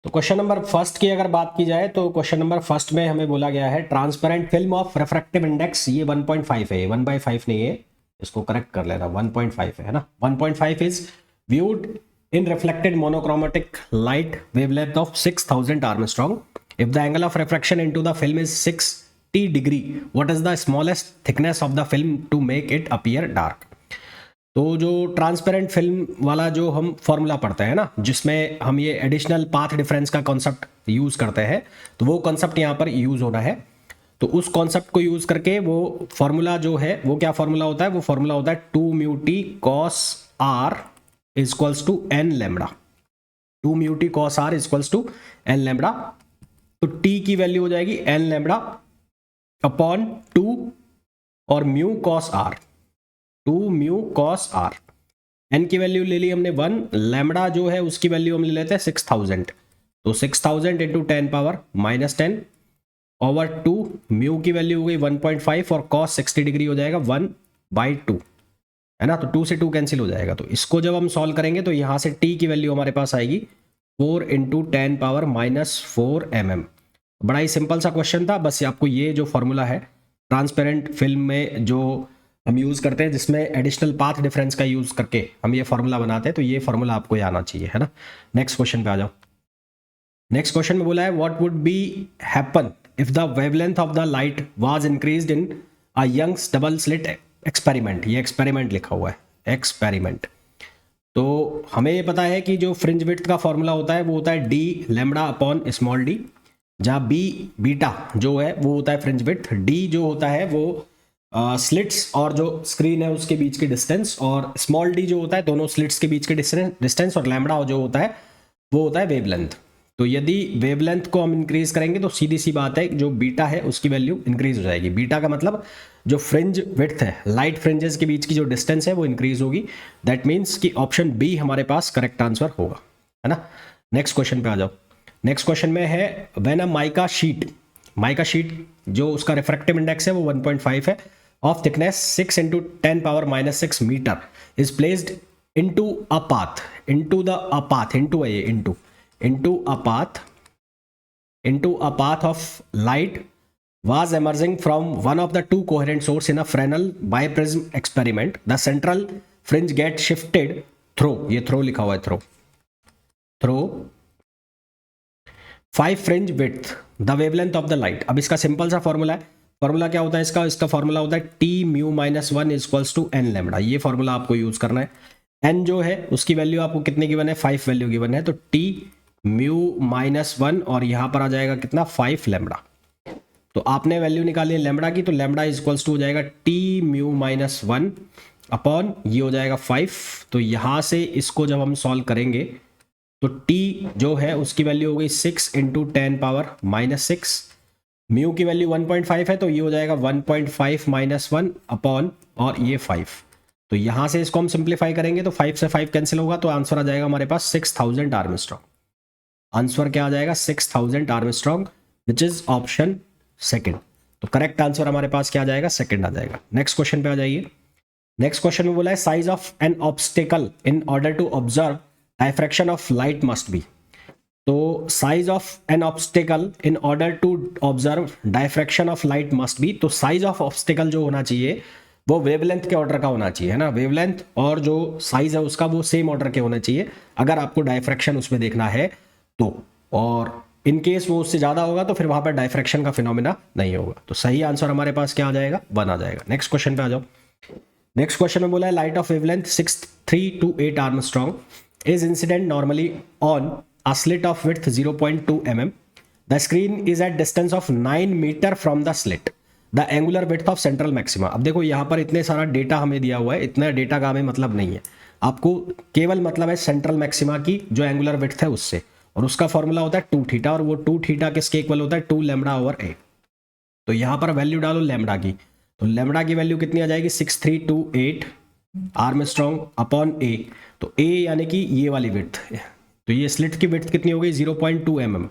तो question number first की अगर बात की जाए तो क्वेश्चन नंबर फर्स्ट में हमें बोला गया है transparent film of refractive index, ये 1.5 है, 1/5 नहीं है, इसको करेक्ट कर लेना, 1.5 है ना। 1.5 is viewed in reflected monochromatic light wavelength of 6000 angstrom. If the angle of refraction into the film is 60 degree, what is the smallest thickness of the film to make it appear dark. तो जो transparent film वाला जो हम formula पढ़ते हैं ना, जिसमें हम ये एडिशनल पाथ डिफरेंस का कॉन्सेप्ट यूज करते हैं, तो वो कॉन्सेप्ट यहाँ पर यूज होना है। तो उस कॉन्सेप्ट को यूज करके वो फॉर्मूला जो है वो क्या फॉर्मूला होता है, वो फॉर्मूला होता है 2 mu T cos R equals to N lambda. 2 mu T cos R equals to N lambda. तो टी की वैल्यू हो जाएगी एन लेमड़ा अपॉन 2 और mu cos R, 2 mu cos R. N की वैल्यू ले ली हमने 1, लैम्बडा जो है उसकी वैल्यू हम ले लेते हैं 6000। तो 6000 इंटू 10 पावर -10 ओवर 2, म्यू की वैल्यू हो गई 1.5 और कॉस 60 डिग्री हो जाएगा 1/2, है ना। तो 2 से 2 कैंसिल हो जाएगा। तो इसको जब हम सॉल्व करेंगे तो यहाँ से टी की वैल्यू हमारे पास आएगी 4 इंटू 10 पावर -4 mm। बड़ा ही सिंपल सा क्वेश्चन था, बस आपको ये जो फॉर्मूला है ट्रांसपेरेंट फिल्म में जो हम यूज़ करते हैं, जिसमें एडिशनल पाथ डिफरेंस का यूज़ करके हम ये फॉर्मूला बनाते हैं, तो ये फॉर्मूला आपको ये आना चाहिए, है ना। नेक्स्ट क्वेश्चन पे आ जाओ। नेक्स्ट क्वेश्चन में बोला है what would be happen if the wavelength of the light was increased in a Young's double slit experiment. ये एक्सपेरिमेंट लिखा हुआ है, एक्सपेरिमेंट। तो हमें ये पता है कि जो फ्रिंज विड्थ का फॉर्मूला होता है वो होता है D lambda upon small D, जहाँ बी बीटा जो है वो होता है फ्रिंज विड्थ, डी जो होता है वो स्लिट्स और जो स्क्रीन है उसके बीच की डिस्टेंस, और स्मॉल डी जो होता है दोनों स्लिट्स के बीच के डिस्टेंस, और लैम्बडा जो होता है वो होता है वेवलेंथ। तो यदि वेवलेंथ को हम इंक्रीज करेंगे तो सीधी सी बात है जो बीटा है उसकी वैल्यू इंक्रीज हो जाएगी। बीटा का मतलब जो फ्रिंज विड्थ है, लाइट फ्रिंजेस के बीच की जो डिस्टेंस है वो इंक्रीज होगी। दैट मीन्स कि ऑप्शन बी हमारे पास करेक्ट आंसर होगा, है ना। नेक्स्ट क्वेश्चन पे आ जाओ। नेक्स्ट क्वेश्चन में है व्हेन अ माइका शीट जो उसका रिफ्रैक्टिव इंडेक्स है वो 1.5 है, of thickness 6 into 10 power -6 meter is placed into a path, into a path of light was emerging from one of the two coherent source in a Fresnel biprism experiment. The central fringe get shifted through, ये through लिखा हुआ है, through 5 fringe width the wavelength of the light। अब इसका simple सा formula है, formula क्या होता है इसका फॉर्मूला होता है T mu -1 equals to N lambda. ये फॉर्मूला आपको यूज करना है। एन जो है उसकी वैल्यू आपको कितने गिवन है, 5 वैल्यू गिवन है, तो टी म्यू -1 और यहाँ पर आ जाएगा कितना 5 लेमड़ा। तो आपने वैल्यू निकाली है लेमड़ा की, तो लेमड़ा इक्वल्स टू हो जाएगा टी म्यू -1 अपॉन ये हो जाएगा 5। तो यहाँ से इसको जब हम सॉल्व करेंगे तो टी जो है उसकी वैल्यू हो गई 6 इंटू 10 पावर -6, म्यू की वैल्यू 1.5 है तो ये हो जाएगा 1.5 -1 अपॉन और ये 5। तो यहाँ से इसको हम सिंप्लीफाई करेंगे तो 5 से 5 कैंसिल होगा, तो आंसर आ जाएगा हमारे पास 6000 आर्मस्ट्रॉन्ग। आंसर क्या आ जाएगा 6000 Armstrong, which is option second. तो करेक्ट आंसर हमारे पास क्या आ जाएगा, सेकंड आ जाएगा। नेक्स्ट क्वेश्चन पे आ जाइए। नेक्स्ट क्वेश्चन में बोला है size of an obstacle in order to observe diffraction of light must be. तो size of an obstacle in order to observe diffraction of light must be. तो size of obstacle जो होना चाहिए वो wavelength के ऑर्डर का होना चाहिए, है ना। वेवलेंथ और जो साइज है उसका वो सेम ऑर्डर के होने चाहिए अगर आपको डायफ्रैक्शन उसमें देखना है तो। और इन केस वो उससे ज़्यादा होगा तो फिर वहाँ पर डायफ्रैक्शन का फिनोमिना नहीं होगा। तो सही आंसर हमारे पास क्या आ जाएगा, 1 आ जाएगा। नेक्स्ट क्वेश्चन पे आ जाओ। नेक्स्ट क्वेश्चन में बोला है light of wavelength 6 to 8 Armstrong is incident normally on a slit of width 0.2 mm. The screen is at distance of 9 meter from the slit. The angular width of central maxima। अब देखो यहाँ पर इतने सारा data हमें दिया हुआ है, इतना डेटा का हमें मतलब नहीं है, आपको केवल मतलब है सेंट्रल मैक्सिमा की जो एंगुलर विड्थ है उससे, और उसका फॉर्मूला होता है 2 थीटा, और वो 2 थीटा किसके इक्वल होता है 2 लैम्बडा ओवर ए। तो यहाँ पर वैल्यू डालो लैम्बडा की, तो लैम्बडा की वैल्यू कितनी आ जाएगी 6328 आर्मस्ट्रॉन्ग अपॉन ए। तो ए यानी कि ये वाली विड्थ है, तो ये स्लिट की विड्थ कितनी हो गई 0.2 mm,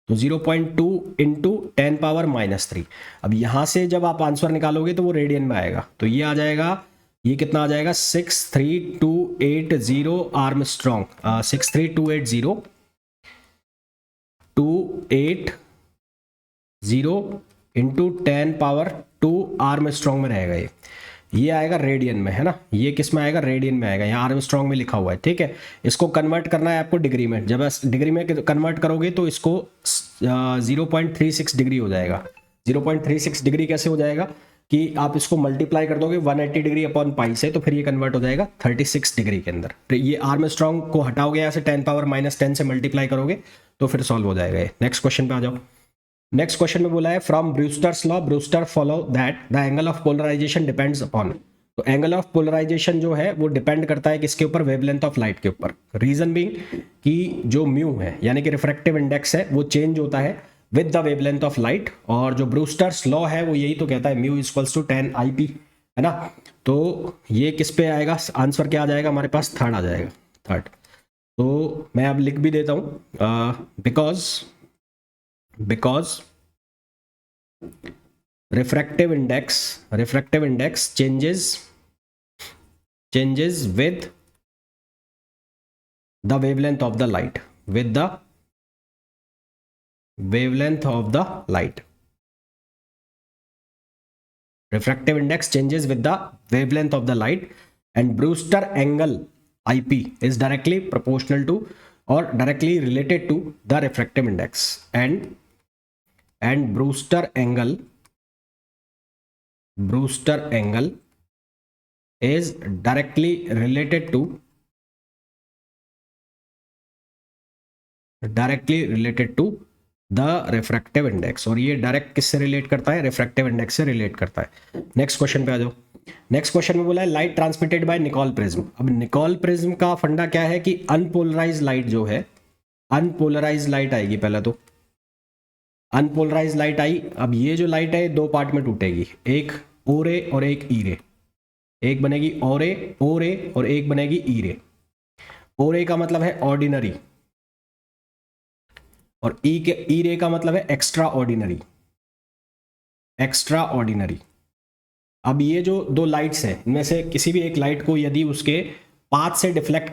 तो 0.2 इंटू 10 पावर -3। अब यहाँ से जब आप आंसर निकालोगे तो वो रेडियन में आएगा, तो ये आ जाएगा, ये कितना आ जाएगा 63280 आर्मस्ट्रॉन्ग, 63280 280 इंटू 10⁻2 आर्मस्ट्रॉन्ग में रहेगा ये आएगा रेडियन में, है ना। ये किस में आएगा? रेडियन में आएगा, यहाँ आर्मस्ट्रॉन्ग में लिखा हुआ है, ठीक है। इसको कन्वर्ट करना है आपको डिग्री में। जब डिग्री में कन्वर्ट करोगे तो इसको 0.36 डिग्री हो जाएगा। 0.36 डिग्री कैसे हो जाएगा कि आप इसको मल्टीप्लाई कर दोगे 180 डिग्री अपॉन पाई से, तो फिर ये कन्वर्ट हो जाएगा 36 डिग्री के अंदर। फिर ये आर्मस्ट्रॉन्ग को हटाओगे यहाँ से 10⁻⁻10 से मल्टीप्लाई करोगे तो फिर सॉल्व हो जाएगा। नेक्स्ट क्वेश्चन पे आ जाओ। नेक्स्ट क्वेश्चन में बोला है from Brewster's law Brewster follow that the angle of polarisation depends upon. तो एंगल ऑफ पोलराइजेशन जो है वो डिपेंड करता है किसके ऊपर? वेवलेंथ ऑफ लाइट के ऊपर। रीजन बीइंग कि जो म्यू है यानी कि रिफ्रैक्टिव इंडेक्स है वो चेंज होता है with the wavelength of light, और जो ब्रूस्टर्स लॉ है वो यही तो कहता है म्यू इक्वल्स टू 10 IP, है ना। तो ये किस पे आएगा? आंसर क्या आ जाएगा हमारे पास? थर्ड आ जाएगा, थर्ड। तो मैं अब लिख भी देता हूं, because refractive index changes with the wavelength of the light, with the wavelength of the light. Refractive index changes with the wavelength of the light, and Brewster angle IP is directly proportional to or directly related to the refractive index, and Brewster angle is directly related to the refractive index, और ये direct किससे relate करता है? Refractive index से relate करता है। Next question पे आ जाओ। नेक्स्ट क्वेश्चन में बोला है light transmitted by Nicol prism. अब निकोल प्रिज्म का फंडा क्या है कि अनपोलराइज लाइट जो है, अनपोलराइज लाइट आएगी। पहले तो अनपोलराइज लाइट आई। अब ये जो लाइट है दो पार्ट में टूटेगी, एक ओ रे और एक ई रे। एक बनेगी ओ रे और एक बनेगी ई रे। ओ रे का मतलब है ऑर्डिनरी और ई रे का मतलब है एक्स्ट्रा ऑर्डिनरी। अब ये जो दो लाइट्स हैं इनमें से किसी भी एक लाइट को यदि उसके पाथ से डिफ्लेक्ट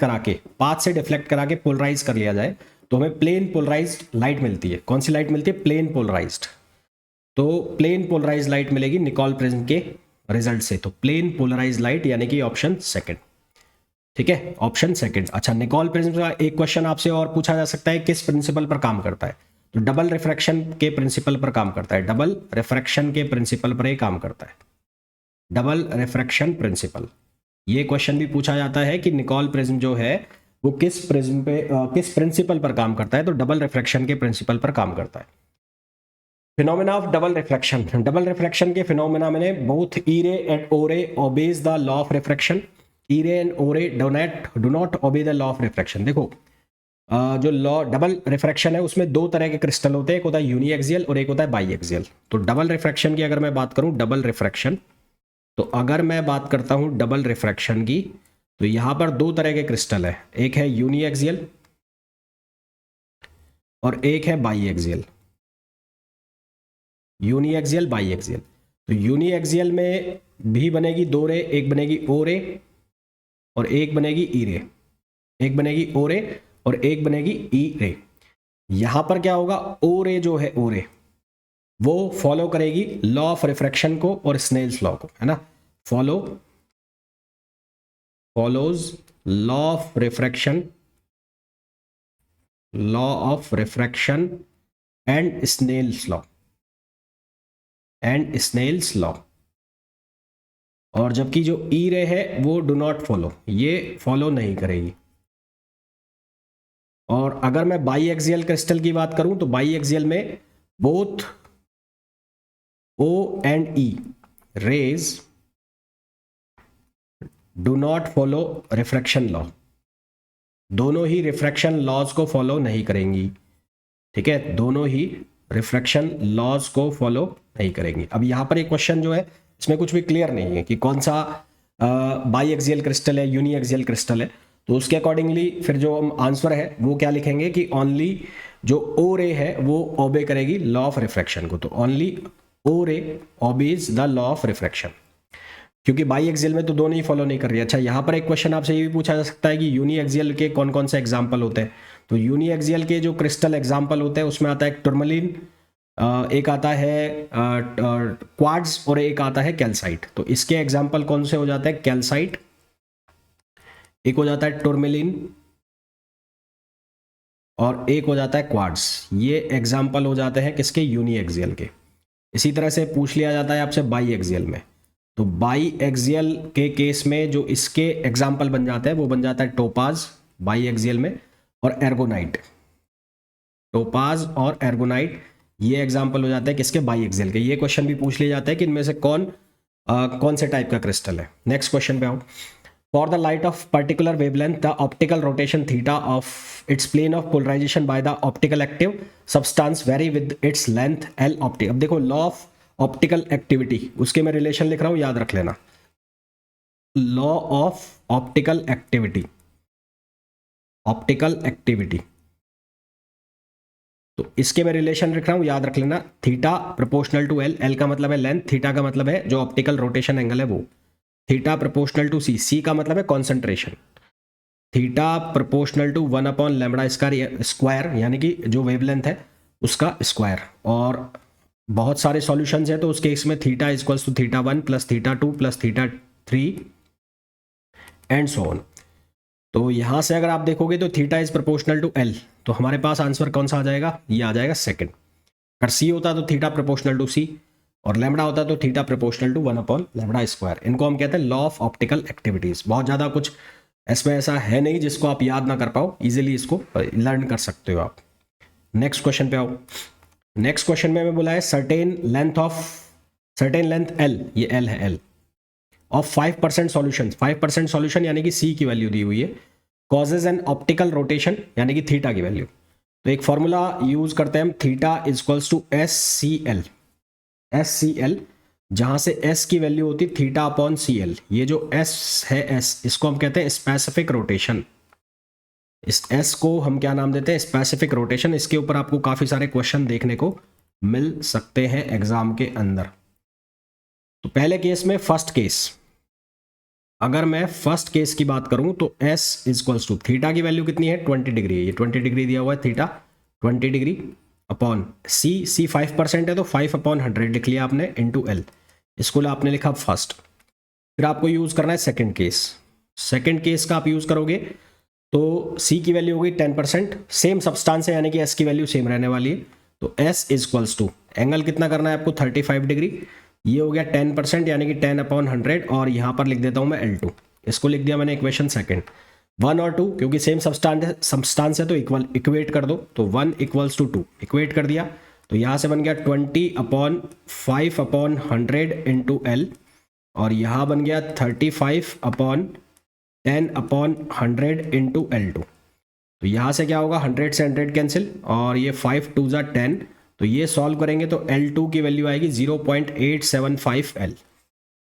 करा के पोलराइज कर लिया जाए तो हमें प्लेन पोलराइज्ड लाइट मिलती है। कौन सी लाइट मिलती है? Plane polarised. तो प्लेन पोलराइज्ड लाइट मिलेगी निकोल प्रिज्म के रिजल्ट से। तो प्लेन पोलराइज्ड लाइट यानी कि ऑप्शन सेकंड, ठीक है, ऑप्शन सेकंड। अच्छा, निकोल प्रिज्म का एक क्वेश्चन आपसे और पूछा जा सकता है, किस प्रिंसिपल पर काम करता है? तो डबल रिफ्रैक्शन के प्रिंसिपल पर काम करता है। डबल रिफ्रैक्शन के प्रिंसिपल पर ही काम करता है, डबल रिफ्रैक्शन प्रिंसिपल। ये क्वेश्चन भी पूछा जाता है कि निकोल प्रिज्म जो है वो किस प्रिंसिपल पर काम करता है? तो डबल रिफ्रैक्शन के प्रिंसिपल पर काम करता है। फिनोमेना ऑफ डबल रिफ्रैक्शन के फिनोमेना में both E ray and O ray obeys the law of refraction. E ray and O ray do not obey the law of refraction. देखो जो law double refraction है उसमें दो तरह के crystal होते हैं, एक होता है यूनिएक्सियल और एक होता है बाईएक्सियल। तो डबल रिफ्रैक्शन की अगर मैं बात करूं, तो अगर मैं बात करता हूं डबल रिफ्रैक्शन की, तो यहां पर दो तरह के क्रिस्टल है, एक है यूनिएक्सियल और एक है बाईएक्सियल। बाईएक्सियल। तो यूनिएक्सियल में भी बनेगी दो रे, एक बनेगी ओ रे और एक बनेगी ई रे। एक बनेगी ओ रे और एक बनेगी ई रे। यहां पर क्या होगा? ओ रे जो है, ओ रे वो फॉलो करेगी लॉ ऑफ रिफ्रैक्शन को और स्नेल्स लॉ को, है ना। follows law of refraction and Snell's law। और जबकि जो ई रे है वो डू नॉट फॉलो, ये फॉलो नहीं करेगी। और अगर मैं बाईएक्सियल क्रिस्टल की बात करूं तो बाईएक्सियल में both O and E rays do not follow refraction law. दोनों ही रिफ्रैक्शन लॉज को फॉलो नहीं करेंगी, ठीक है, दोनों ही रिफ्रैक्शन लॉज को फॉलो नहीं करेंगी। अब यहाँ पर एक क्वेश्चन जो है इसमें कुछ भी क्लियर नहीं है कि कौन सा बाईएक्सियल क्रिस्टल है, यूनिएक्सियल क्रिस्टल है। तो उसके अकॉर्डिंगली फिर जो हम आंसर है वो क्या लिखेंगे कि ओनली जो ओ रे है वो ओबे करेगी लॉ ऑफ रिफ्रैक्शन को। तो only O ray obeys the law of refraction, क्योंकि बाईएक्सियल में तो दोनों ही फॉलो नहीं कर रही है। अच्छा, यहाँ पर एक क्वेश्चन आपसे ये भी पूछा जा सकता है कि यूनिएक्सियल के कौन कौन से एग्जाम्पल होते हैं। तो यूनिएक्सियल के जो क्रिस्टल एग्जाम्पल होते हैं उसमें आता है टूरमलिन, एक आता है क्वार्ट्ज और एक आता है कैल्साइट। तो इसके एग्जाम्पल कौन से हो जाते हैं? कैल्साइट, एक हो जाता है टूरमलिन और एक हो जाता है क्वार्ट्ज। ये एग्जाम्पल हो जाते हैं किसके? यूनिएक्सियल के। इसी तरह से पूछ लिया जाता है आपसे बाई एक्सियल में, तो बाई एक्सियल के केस में जो इसके एग्जाम्पल बन जाते हैं वो बन जाता है टोपाज बाई एक्सियल में, और एर्गोनाइट। टोपाज और एर्गोनाइट ये एग्जाम्पल हो जाते हैं किसके? बाई एक्सियल के। ये क्वेश्चन भी पूछ लिया जाता है कि इनमें से कौन से टाइप का क्रिस्टल है। नेक्स्ट क्वेश्चन पे आओ। For the light of particular wavelength, the optical rotation theta of its plane of polarization by the optical active substance vary with its length L optic। अब देखो लॉ ऑफ ऑप्टिकल एक्टिविटी, उसके मैं relation लिख रहा हूं, याद रख लेना। Law of optical activity, optical activity, तो इसके मैं रिलेशन लिख रहा हूं, याद रख लेना। Theta proportional to L, L का मतलब है लेंथ, थीटा का मतलब है जो ऑप्टिकल रोटेशन एंगल है वो, theta proportional to C, C का मतलब है concentration, theta proportional to 1 upon lambda square, यानी कि जो वेवलेंथ है उसका स्क्वायर। और बहुत सारे सॉल्यूशंस हैं तो उस केस में theta equals to theta 1 plus theta 2 plus theta 3 and so on. तो यहां से अगर आप देखोगे तो theta is proportional to L, तो हमारे पास आंसर कौन सा आ जाएगा? ये आ जाएगा सेकंड। अगर सी होता तो थीटा प्रोपोर्शनल टू सी, और लैम्बडा होता तो theta proportional to 1 upon lambda square. इनको हम कहते हैं लॉ ऑफ ऑप्टिकल एक्टिविटीज। बहुत ज़्यादा कुछ इसमें ऐसा है नहीं जिसको आप याद ना कर पाओ, इजीली इसको लर्न कर सकते हो आप। नेक्स्ट क्वेश्चन पे आओ। नेक्स्ट क्वेश्चन में बोला है सर्टेन लेंथ एल, ये एल है, एल ऑफ 5% सॉल्यूशन, 5% सॉल्यूशन यानी कि सी की वैल्यू दी हुई है, कॉजेज एन ऑप्टिकल रोटेशन यानी कि थीटा की वैल्यू। तो एक फॉर्मूला यूज करते हैं हम, theta is equals to S C L, S C L, जहां से एस की वैल्यू होती है थीटा अपॉन सी एल। ये जो एस है, एस, इसको हम कहते हैं स्पेसिफिक रोटेशन। इस एस को हम क्या नाम देते हैं? Specific rotation. इसके ऊपर आपको काफी सारे क्वेश्चन देखने को मिल सकते हैं एग्जाम के अंदर। तो पहले केस में फर्स्ट केस, अगर मैं फर्स्ट केस की बात करूं तो s is equals to theta की वैल्यू कितनी है? 20 डिग्री है, ये 20 डिग्री दिया हुआ है, थीटा 20 डिग्री अपॉन सी 5% है तो 5 अपॉन 100 लिख लिया आपने, इंटू एल, इसको आपने लिखा फर्स्ट। फिर आपको यूज करना है सेकंड केस। सेकंड केस का आप यूज करोगे तो सी की वैल्यू होगी 10%, सेम सब्सटेंस है यानी कि एस की वैल्यू सेम रहने वाली है, तो S is equals to angle कितना करना है आपको? 35 डिग्री, ये हो गया 10% यानी कि 10 अपॉन 100, और यहां पर लिख देता हूं मैं L2, इसको लिख दिया मैंने इक्वेशन सेकंड। 1 और 2 क्योंकि सेम सब्सटेंस है तो इक्वेट कर दो, तो 1 इक्वल्स टू 2 इक्वेट कर दिया, तो यहां से बन गया 20 अपॉन 5 अपॉन 100 इंटू एल, और यहां बन गया 35 अपॉन 10 अपॉन 100 इंटू L2। तो यहां से क्या होगा? 100 से 100 कैंसिल, और ये 5 2 ज़ा 10, तो ये सॉल्व करेंगे तो L2 की वैल्यू आएगी 0.875 L।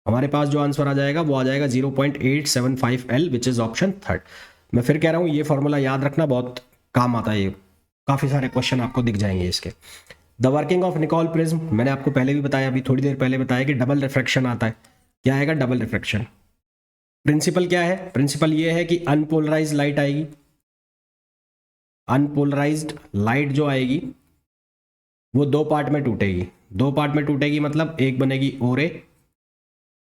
हमारे पास जो आंसर आ जाएगा वो आ जाएगा 0.875 L, which is option third. मैं फिर कह रहा हूँ ये फॉर्मूला याद रखना, बहुत काम आता है, ये काफ़ी सारे क्वेश्चन आपको दिख जाएंगे इसके। The working of Nicol prism, मैंने आपको पहले भी बताया, अभी थोड़ी देर पहले बताया कि डबल रिफ्रैक्शन आता है। क्या आएगा? Double refraction. प्रिंसिपल क्या है? प्रिंसिपल ये है कि अनपोलराइज लाइट आएगी, अनपोलराइज्ड लाइट जो आएगी वो दो पार्ट में टूटेगी। दो पार्ट में टूटेगी मतलब एक बनेगी ओ रे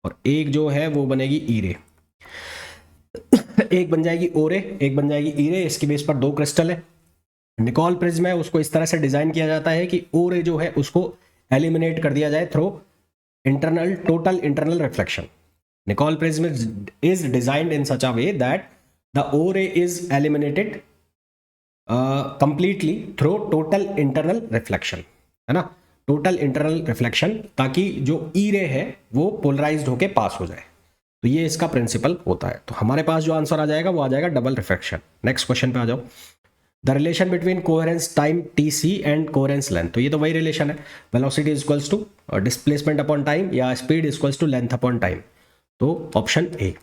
और एक जो है वो बनेगी ई रे। एक बन जाएगी ओ रे, एक बन जाएगी ई रे। इसके बेस पर दो क्रिस्टल है। निकोल प्रिज्म है उसको इस तरह से डिजाइन किया जाता है कि ओ रे जो है उसको एलिमिनेट कर दिया जाए through total internal reflection. Nicol prism is designed in such a way that the O ray is eliminated completely through total internal reflection, है ना, टोटल इंटरनल रिफ्लेक्शन, ताकि जो ई रे है वो पोलराइज्ड होके पास हो जाए। तो ये इसका प्रिंसिपल होता है। तो हमारे पास जो आंसर आ जाएगा वो आ जाएगा डबल रिफ्रैक्शन। नेक्स्ट क्वेश्चन पे आ जाओ। The relation between coherence time T C and coherence length, तो ये तो वही रिलेशन है, velocity is equals to displacement upon time या speed is equals to length upon time. तो option A,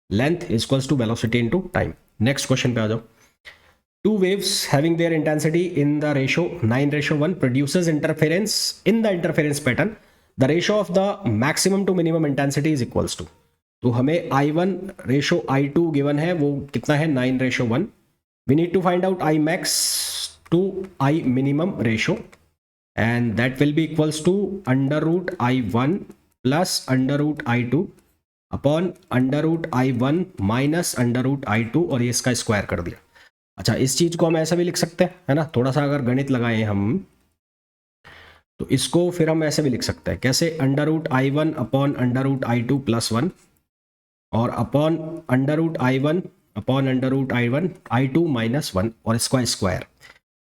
length is equals to velocity into time. Next question पे आ जाओ। Two waves having their intensity in the ratio 9:1 produces interference in the interference pattern. The ratio of the maximum to minimum intensity is equals to, तो हमें I1 ratio I2 given है, वो कितना है? 9:1, we need to find out I max to I minimum ratio, and that will be equals to under root I1 plus under root I2 upon under root I1 minus under root I2, और ये इसका square कर दिया। अच्छा, इस चीज को हम ऐसा भी लिख सकते हैं, है ना, थोड़ा सा अगर गणित लगाएं हम तो इसको फिर हम ऐसे भी लिख सकते हैं, कैसे, under root I1 upon under root I2 plus 1 और upon under root I1 upon under root I1 I2 minus 1 और इसका स्क्वायर।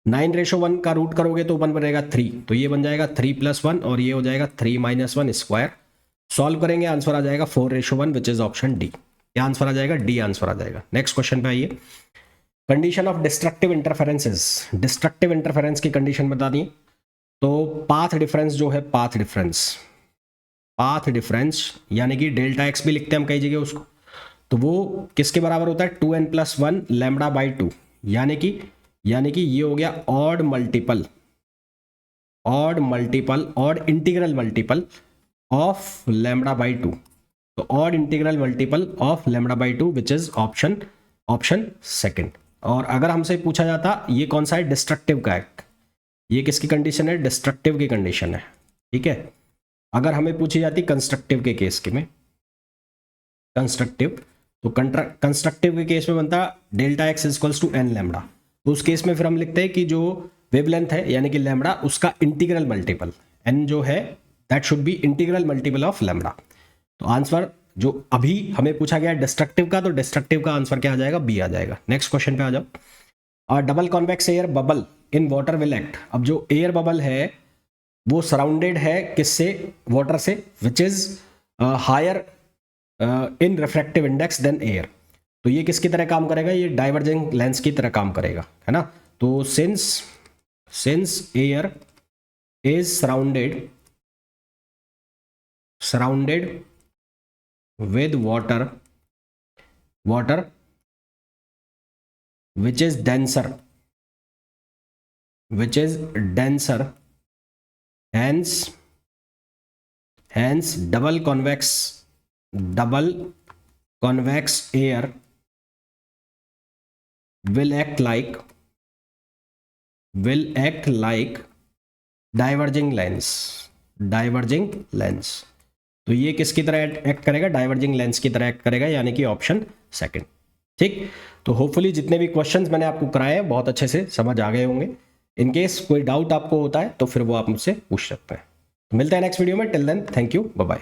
9:1 का रूट करोगे तो 1 बनेगा 3, तो ये बन जाएगा 3 + 1 और ये हो जाएगा 3 - 1 स्क्वायर। सॉल्व करेंगे, आंसर आ जाएगा 4:1 विच इज ऑप्शन डी। क्या आंसर आ जाएगा? डी आंसर आ जाएगा। नेक्स्ट क्वेश्चन पे आइए। Condition of destructive interferences, destructive interference की कंडीशन बता दी। तो पाथ डिफरेंस जो है, पाथ डिफरेंस यानी कि डेल्टा एक्स भी लिखते हैं हम कई जगह उसको, तो वो किसके बराबर होता है? 2n + 1 λ/2, यानी कि ये हो गया ऑड इंटीग्रल मल्टीपल ऑफ λ/2। तो odd integral multiple of λ/2 which is option second. और अगर हमसे पूछा जाता ये कौन सा है? डिस्ट्रक्टिव का है, ये किसकी कंडीशन है? डिस्ट्रक्टिव की कंडीशन है, ठीक है। अगर हमें पूछी जाती कंस्ट्रक्टिव के केस के में, कंस्ट्रक्टिव के केस में बनता delta X equals to n lambda. तो उस केस में फिर हम लिखते हैं कि जो वेवलेंथ है यानी कि लैम्डा, उसका इंटीग्रल मल्टीपल n जो है that should be integral multiple of lambda. तो आंसर जो अभी हमें पूछा गया डिस्ट्रक्टिव का, तो डिस्ट्रक्टिव का आंसर क्या आ जाएगा? बी आ जाएगा। नेक्स्ट क्वेश्चन पे आ जाओ। और double convex air bubble in water will act. अब जो एयर बबल है वो सराउंडेड है किससे? वाटर से, which is higher in refractive index than air. तो ये किसकी तरह काम करेगा? ये डाइवर्जिंग लेंस की तरह काम करेगा, है ना। तो since air is surrounded with water which is denser, hence double convex air will act like diverging lens। तो ये किसकी तरह एक्ट करेगा? डाइवर्जिंग लेंस की तरह एक्ट करेगा, यानी कि ऑप्शन सेकंड। ठीक, तो होपफुली जितने भी क्वेश्चंस मैंने आपको कराए हैं बहुत अच्छे से समझ आ गए होंगे। इन केस कोई डाउट आपको होता है तो फिर वो आप मुझसे पूछ सकते हैं। तो मिलते हैं नेक्स्ट वीडियो में। Till then, thank you, bye bye.